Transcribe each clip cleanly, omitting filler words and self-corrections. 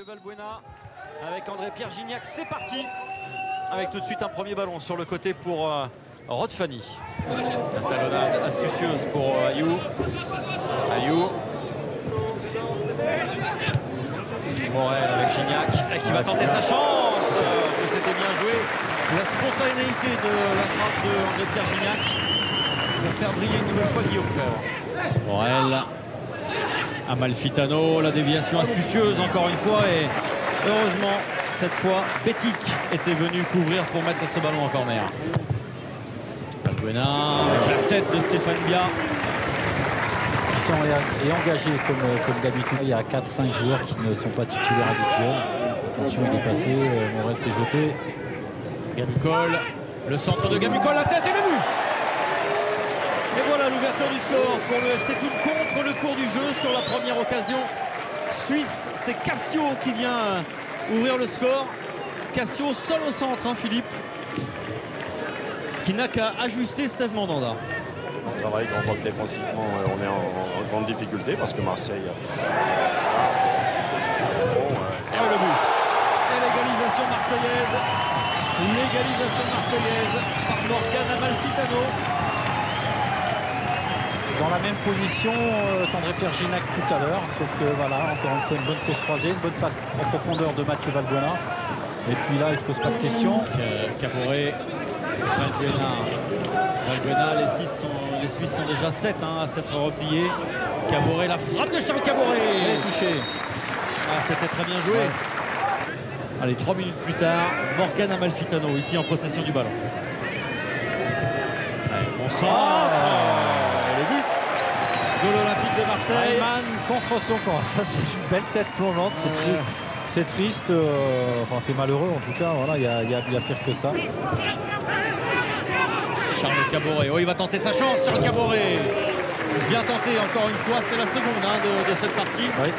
Mathieu Valbuena avec André-Pierre Gignac. C'est parti avec tout de suite un premier ballon sur le côté pour Rod Fanny. La talonnade astucieuse pour Ayou. Morel avec Gignac qui va tenter sa chance. C'était bien joué. La spontanéité de la frappe de André-Pierre Gignac pour faire briller une nouvelle fois Guillaume Febvre. Morel. Amalfitano, la déviation astucieuse encore une fois, et heureusement cette fois Bétic était venu couvrir pour mettre ce ballon en corner. Valbuena avec la tête de Stéphane Bia. Puissant et engagé comme d'habitude. Il y a 4-5 joueurs qui ne sont pas titulaires habituels. Attention, il est passé, Morel s'est jeté. Gamucol, le centre de Gamucol, la tête et le but. Et voilà l'ouverture du score pour le FC Thun contre le cours du jeu sur la première occasion suisse. C'est Cassio qui vient ouvrir le score. Cassio seul au centre, hein, Philippe, qui n'a qu'à ajuster Steve Mandanda. On travaille, on voit que défensivement on est en grande difficulté parce que Marseille le but. Et l'égalisation marseillaise. L'égalisation marseillaise par Morgan Amalfitano. Dans la même position qu'André-Pierre Gignac tout à l'heure, sauf que voilà, encore une fois une bonne pause croisée, une bonne passe en profondeur de Mathieu Valbuena. Et puis là, il ne se pose pas de questions. Caboret, Valbuena, les Suisses sont déjà 7 à s'être repliés. Caboret, la frappe de Charles Caboret. Il est touché. Ah, c'était très bien joué. Ouais. Allez, 3 minutes plus tard, Morgan Amalfitano ici en possession du ballon. Allez, bon centre. Le but de l'Olympique de Marseille. Ayman contre son camp. Ça, c'est une belle tête plongeante. C'est triste. Enfin, c'est malheureux en tout cas. Voilà, il y a pire que ça. Charles Caboret. Oh, il va tenter sa chance, Charles Caboret. Bien tenté encore une fois. C'est la seconde de cette partie. Oui.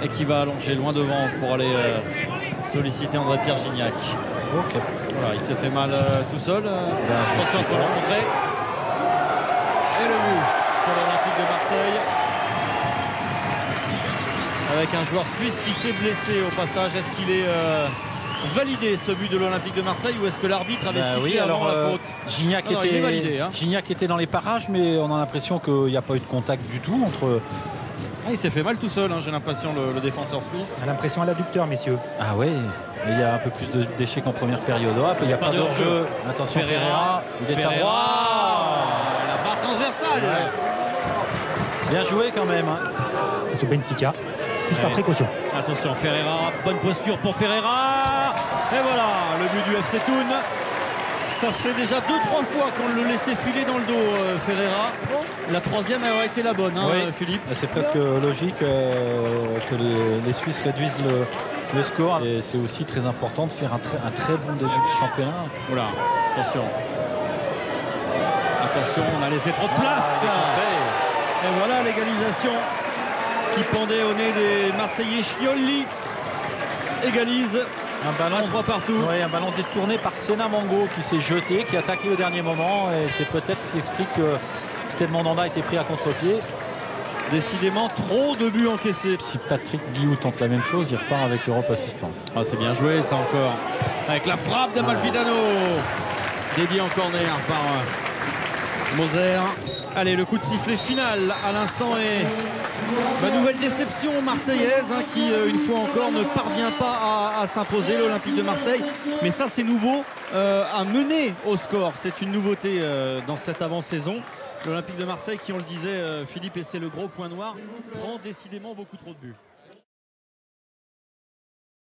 Et qui va allonger loin devant pour aller solliciter André-Pierre Gignac. Ok. Voilà, il s'est fait mal tout seul. Attention à ce ballon montré. Et le but pour l'Olympique de Marseille. Avec un joueur suisse qui s'est blessé au passage. Est-ce qu'il est validé ce but de l'Olympique de Marseille ou est-ce que l'arbitre avait sifflé avant la faute? Gignac il est validé, hein. Gignac était dans les parages, mais on a l'impression qu'il n'y a pas eu de contact du tout entre... Ah, il s'est fait mal tout seul, hein, j'ai l'impression, le défenseur suisse. On a l'impression à l'adducteur, messieurs. Ah ouais, il y a un peu plus d'échecs en première période. Hop, il n'y a pas d'hors-jeu. Attention, Ferreira. Il est à droite. La barre transversale. Ouais. Bien joué quand même. Hein. Face au Benfica, plus par précaution. Attention, Ferreira, bonne posture pour Ferreira. Et voilà, le but du FC Thun. Ça fait déjà 2-3 fois qu'on le laissait filer dans le dos, Ferreira. La troisième aurait été la bonne, hein, oui. Philippe. C'est presque logique que les Suisses réduisent le score. Et c'est aussi très important de faire un très bon début de championnat. Voilà, attention. Attention, on a laissé trop de place. Et voilà l'égalisation qui pendait au nez des Marseillais. Scioli égalise. Un ballon 3 partout. Oui, un ballon détourné par Sena Mango qui s'est jeté, qui a attaqué au dernier moment. Et c'est peut-être ce qui explique que Steve Mandanda a été pris à contre-pied. Décidément, trop de buts encaissés. Si Patrick Guillou tente la même chose, il repart avec l'Europe Assistance. Ah, c'est bien joué ça encore. Avec la frappe d'Amalfitano. Dédié en corner par Moser. Allez, le coup de sifflet final à l'instant est la nouvelle déception marseillaise qui, une fois encore, ne parvient pas à s'imposer, l'Olympique de Marseille. Mais ça, c'est nouveau, à mener au score. C'est une nouveauté dans cette avant-saison. L'Olympique de Marseille, qui, on le disait, Philippe, et c'est le gros point noir, prend décidément beaucoup trop de buts.